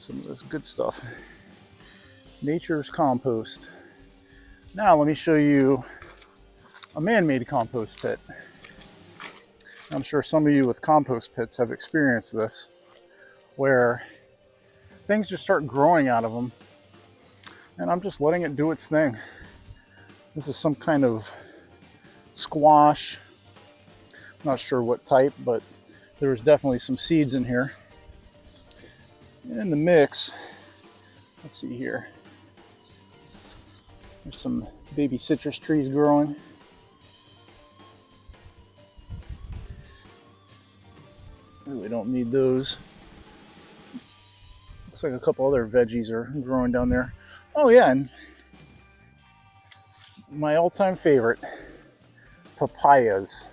Some of this good stuff. Nature's compost. Now let me show you a man-made compost pit. I'm sure some of you with compost pits have experienced this, where things just start growing out of them, and I'm just letting it do its thing. This is some kind of squash. I'm not sure what type, but there was definitely some seeds in here. And in the mix, let's see here. There's some baby citrus trees growing. Really don't need those. Looks like a couple other veggies are growing down there. Oh yeah, and my all-time favorite, papayas.